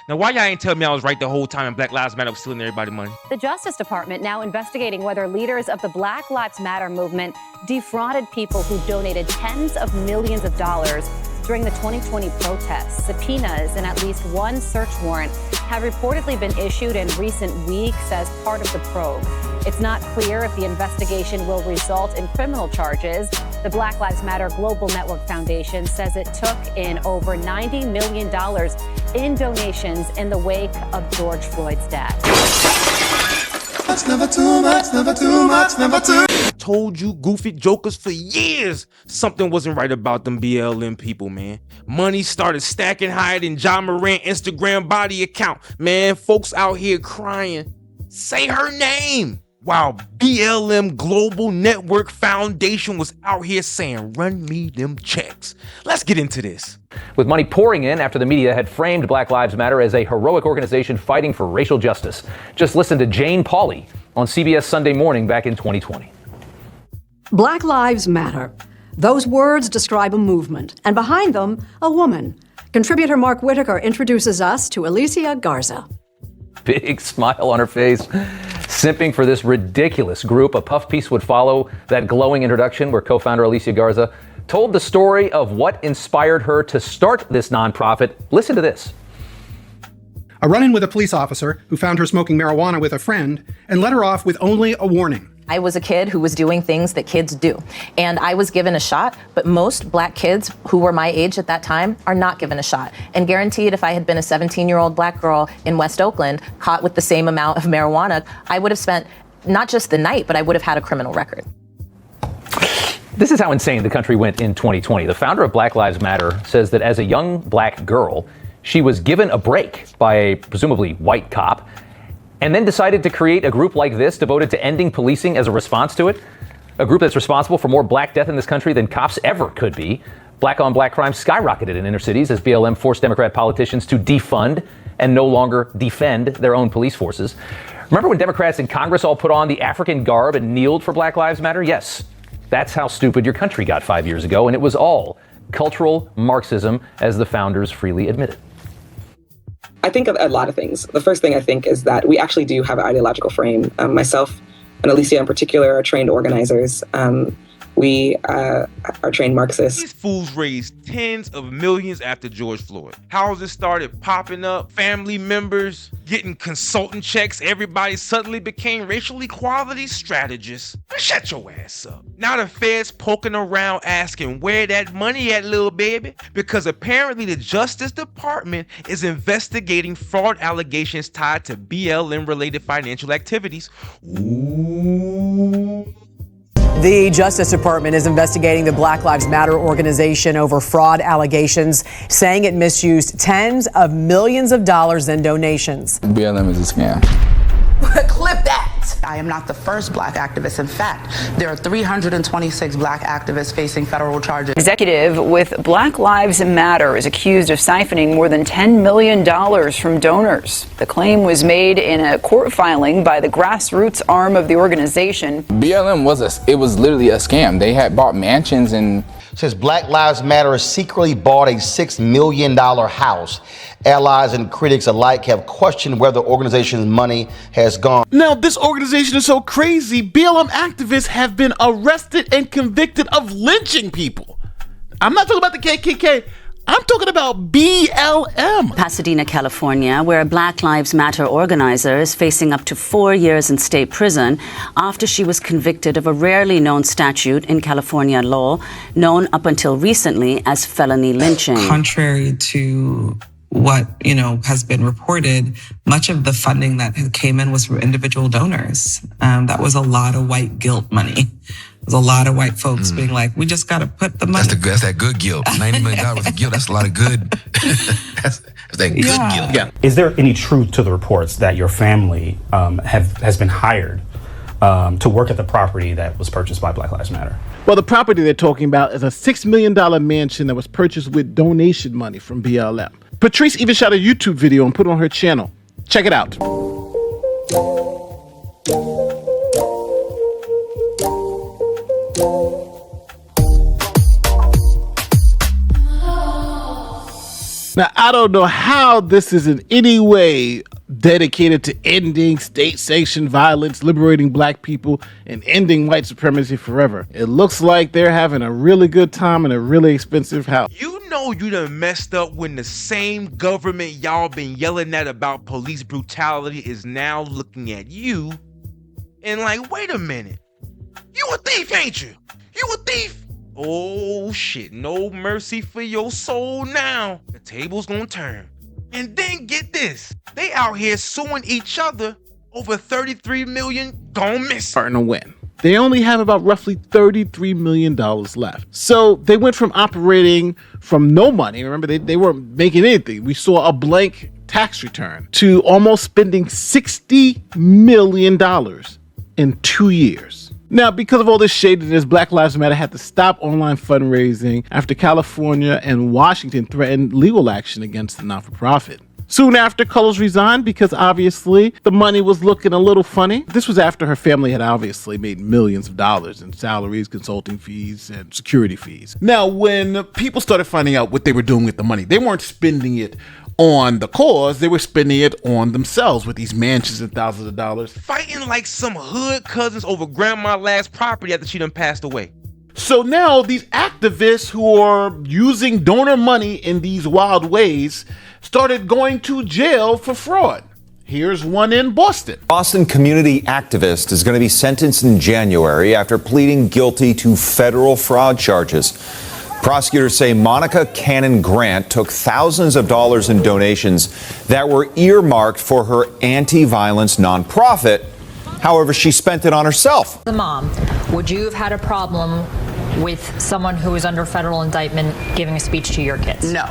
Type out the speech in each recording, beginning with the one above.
Now, why y'all ain't tell me I was right the whole time and Black Lives Matter was stealing everybody money? The Justice Department now investigating whether leaders of the Black Lives Matter movement defrauded people who donated tens of millions of dollars during the 2020 protests. Subpoenas and at least one search warrant have reportedly been issued in recent weeks as part of the probe. It's not clear if the investigation will result in criminal charges. The Black Lives Matter Global Network Foundation says it took in over $90 million in donations in the wake of George Floyd's death. That's never too much, never too much, never too. Told you goofy jokers for years something wasn't right about them BLM people, man. Money started stacking higher than John Moran Instagram body account. Man, folks out here crying. Say her name. While BLM Global Network Foundation was out here saying, run me them checks. Let's get into this. With money pouring in after the media had framed Black Lives Matter as a heroic organization fighting for racial justice. Just listen to Jane Pauley on CBS Sunday Morning back in 2020. Black Lives Matter. Those words describe a movement, and behind them, a woman. Contributor Mark Whitaker introduces us to Alicia Garza. Big smile on her face, simping for this ridiculous group. A puff piece would follow that glowing introduction where co-founder Alicia Garza told the story of what inspired her to start this nonprofit. Listen to this. A run-in with a police officer who found her smoking marijuana with a friend and let her off with only a warning. I was a kid who was doing things that kids do, and I was given a shot, but most black kids who were my age at that time are not given a shot. And guaranteed, if I had been a 17-year-old black girl in West Oakland caught with the same amount of marijuana, I would have spent not just the night, but I would have had a criminal record. This is how insane the country went in 2020. The founder of Black Lives Matter says that as a young black girl, she was given a break by a presumably white cop, and then decided to create a group like this devoted to ending policing as a response to it. A group that's responsible for more black death in this country than cops ever could be. Black on black crime skyrocketed in inner cities as BLM forced Democrat politicians to defund and no longer defend their own police forces. Remember when Democrats in Congress all put on the African garb and kneeled for Black Lives Matter? Yes, that's how stupid your country got 5 years ago, and it was all cultural Marxism, as the founders freely admitted. I think of a lot of things. The first thing I think is that we actually do have an ideological frame. Myself and Alicia in particular are trained organizers. We are trained Marxists. These fools raised tens of millions after George Floyd. Houses started popping up, family members getting consultant checks. Everybody suddenly became racial equality strategists. Shut your ass up. Now the Fed's poking around asking where that money at, little baby, because apparently the Justice Department is investigating fraud allegations tied to BLM-related financial activities. Ooh. The Justice Department is investigating the Black Lives Matter organization over fraud allegations, saying it misused tens of millions of dollars in donations. BLM is a scam. Clip that. I am not the first black activist. In fact, there are 326 black activists facing federal charges. Executive with Black Lives Matter is accused of siphoning more than $10 million from donors. The claim was made in a court filing by the grassroots arm of the organization. BLM was literally a scam. They had bought mansions and says Black Lives Matter secretly bought a $6 million house. Allies and critics alike have questioned where the organization's money has gone. Now, this organization is so crazy, BLM activists have been arrested and convicted of lynching people. I'm not talking about the KKK. I'm talking about BLM. Pasadena, California, where a Black Lives Matter organizer is facing up to 4 years in state prison after she was convicted of a rarely known statute in California law, known up until recently as felony lynching. Contrary to what, has been reported, much of the funding that came in was from individual donors. That was a lot of white guilt money. There's a lot of white folks being like, we just got to put the money. That's that good guilt. $90 million of guilt. That's a lot of good. that's that good guilt. Yeah. Is there any truth to the reports that your family has been hired to work at the property that was purchased by Black Lives Matter? Well, the property they're talking about is a $6 million mansion that was purchased with donation money from BLM. Patrice even shot a YouTube video and put it on her channel. Check it out. Now, I don't know how this is in any way dedicated to ending state-sanctioned violence, liberating black people, and ending white supremacy forever. It looks like they're having a really good time in a really expensive house. You know you done messed up when the same government y'all been yelling at about police brutality is now looking at you and like, wait a minute, you a thief, ain't you? You a thief? Oh shit, no mercy for your soul now. The table's gonna turn. And then get this, they out here suing each other over 33 million gone missing. Starting to win. They only have about roughly $33 million left. So they went from operating from no money, remember they weren't making anything. We saw a blank tax return, to almost spending $60 million in 2 years. Now, because of all this shadiness, Black Lives Matter had to stop online fundraising after California and Washington threatened legal action against the not-for-profit. Soon after, Cullors resigned because obviously the money was looking a little funny. This was after her family had obviously made millions of dollars in salaries, consulting fees, and security fees. Now, when people started finding out what they were doing with the money, they weren't spending it on the cause, they were spending it on themselves with these mansions and thousands of dollars. Fighting like some hood cousins over grandma's last property after she done passed away. So now these activists who are using donor money in these wild ways started going to jail for fraud. Here's one in Boston. Boston community activist is going to be sentenced in January after pleading guilty to federal fraud charges. Prosecutors say Monica Cannon Grant took thousands of dollars in donations that were earmarked for her anti-violence nonprofit. However, she spent it on herself. The mom, would you have had a problem with someone who is under federal indictment giving a speech to your kids? No.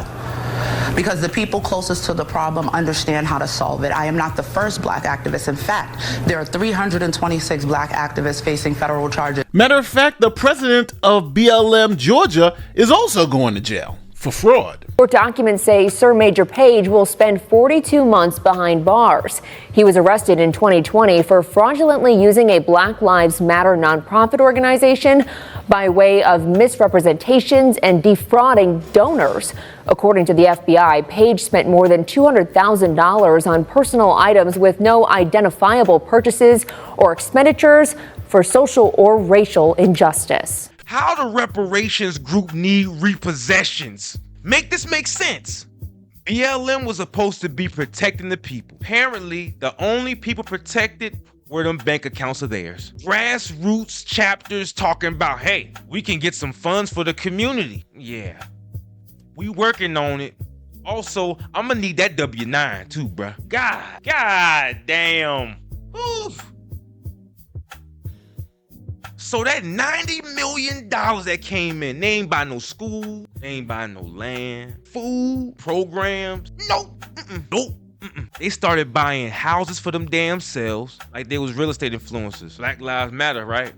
Because the people closest to the problem understand how to solve it. I am not the first black activist. In fact, there are 326 black activists facing federal charges. Matter of fact, the president of BLM Georgia is also going to jail for fraud. Court documents say Sir Major Page will spend 42 months behind bars. He was arrested in 2020 for fraudulently using a Black Lives Matter nonprofit organization by way of misrepresentations and defrauding donors. According to the FBI, Page spent more than $200,000 on personal items with no identifiable purchases or expenditures for social or racial injustice. How the reparations group need repossessions? Make this make sense. BLM was supposed to be protecting the people. Apparently, the only people protected were them bank accounts of theirs. Grassroots chapters talking about, hey, we can get some funds for the community. Yeah, we working on it. Also, I'm gonna need that W-9 too, bruh. God damn. Oof. So that $90 million that came in, they ain't buy no school, they ain't buy no land, food, programs. Nope. Nope. They started buying houses for them damn selves like they was real estate influencers. Black Lives Matter, right?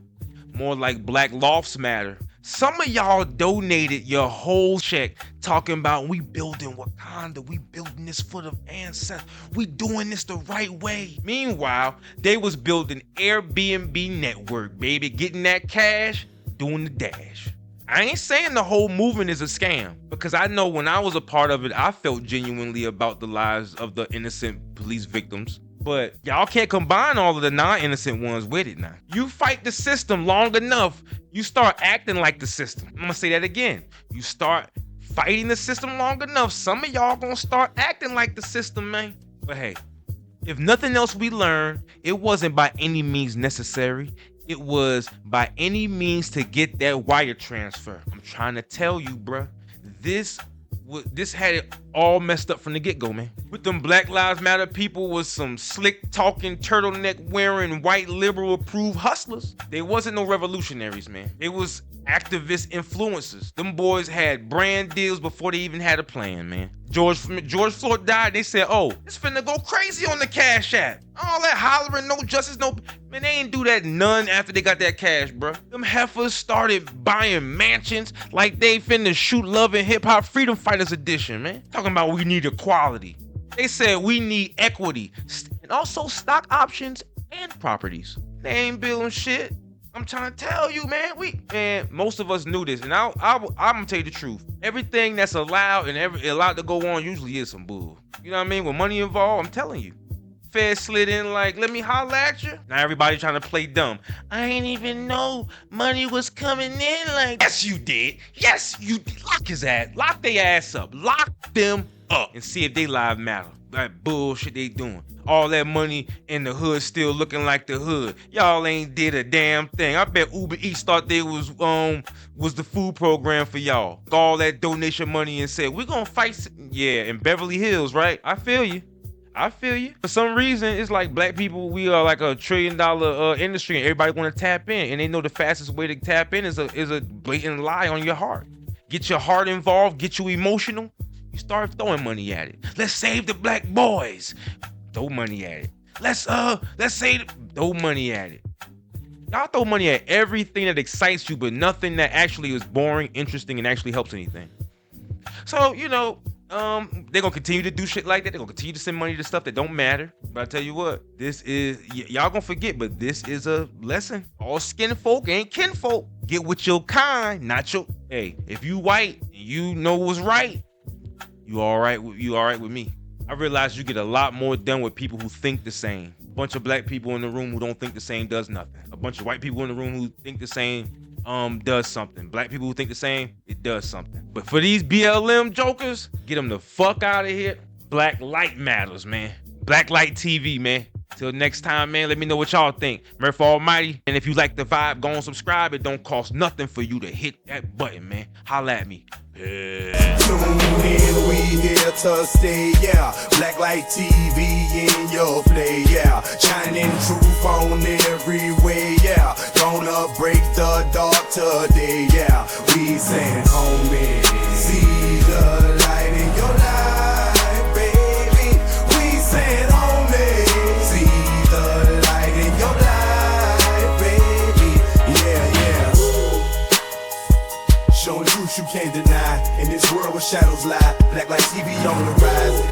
More like Black Lofts Matter. Some of y'all donated your whole check talking about we building Wakanda, we building this for the ancestors, we doing this the right way. Meanwhile, they was building Airbnb network, baby, getting that cash, doing the dash. I ain't saying the whole movement is a scam, because I know when I was a part of it, I felt genuinely about the lives of the innocent police victims. But y'all can't combine all of the non-innocent ones with it now. You fight the system long enough, you start acting like the system. I'm gonna say that again. You start fighting the system long enough, some of y'all gonna start acting like the system, man. But hey, if nothing else we learned, it wasn't by any means necessary. It was by any means to get that wire transfer. I'm trying to tell you, bruh, this had it all messed up from the get-go, man. With them Black Lives Matter people was some slick talking, turtleneck wearing, white liberal approved hustlers. They wasn't no revolutionaries, man. It was activist influencers. Them boys had brand deals before they even had a plan, man. George Floyd died, they said, oh, it's finna go crazy on the Cash App. All that hollering, no justice, no... Man, they ain't do that none after they got that cash, bro. Them heifers started buying mansions like they finna shoot Love and Hip Hop Freedom Fighters Edition, man. Talking about we need equality. They said we need equity and also stock options and properties. They ain't building shit. I'm trying to tell you, man. Most of us knew this, and I'm gonna tell you the truth. Everything that's allowed and allowed to go on usually is some bull. You know what I mean? With money involved, I'm telling you. Fed slid in like, let me holla at you. Now everybody trying to play dumb. I ain't even know money was coming in like. Yes, you did. Yes, you did. Lock his ass. Lock their ass up. Lock them up and see if they lives matter. That bullshit they doing. All that money in the hood still looking like the hood. Y'all ain't did a damn thing. I bet Uber Eats thought they was the food program for y'all. All that donation money and said, we're gonna fight. Yeah, in Beverly Hills, right? I feel you. For some reason, it's like black people, we are like $1 trillion industry and everybody want to tap in. And they know the fastest way to tap in is a blatant lie on your heart. Get your heart involved, get you emotional. You start throwing money at it. Let's save the black boys. Throw money at it. Let's throw money at it. Y'all throw money at everything that excites you, but nothing that actually is boring, interesting, and actually helps anything. So, you know, they're gonna continue to do shit like that. They're gonna continue to send money to stuff that don't matter. But I tell you what, this is, y'all gonna forget, but this is a lesson. All skin folk ain't kinfolk. Get with your kind, not your, hey, if you white, you know what's right. You all right with me. I realize you get a lot more done with people who think the same. A bunch of black people in the room who don't think the same does nothing. A bunch of white people in the room who think the same does something. Black people who think the same, it does something. But for these BLM jokers, get them the fuck out of here. Black light matters, man. Black light TV, man. Till next time, man, let me know what y'all think. Murph Almighty. And if you like the vibe, go and subscribe. It don't cost nothing for you to hit that button, man. Holla at me. Tune in, we here to stay, yeah. Black Light TV in your play, yeah. Shining truth on every way, yeah. Gonna break the dark today, yeah. We saying, homie, see the light in your life, baby. We saying, homie, see the light in your life, baby. Yeah, yeah. Showing truth you can't deny. In this world where shadows lie, Black Light TV on the rise.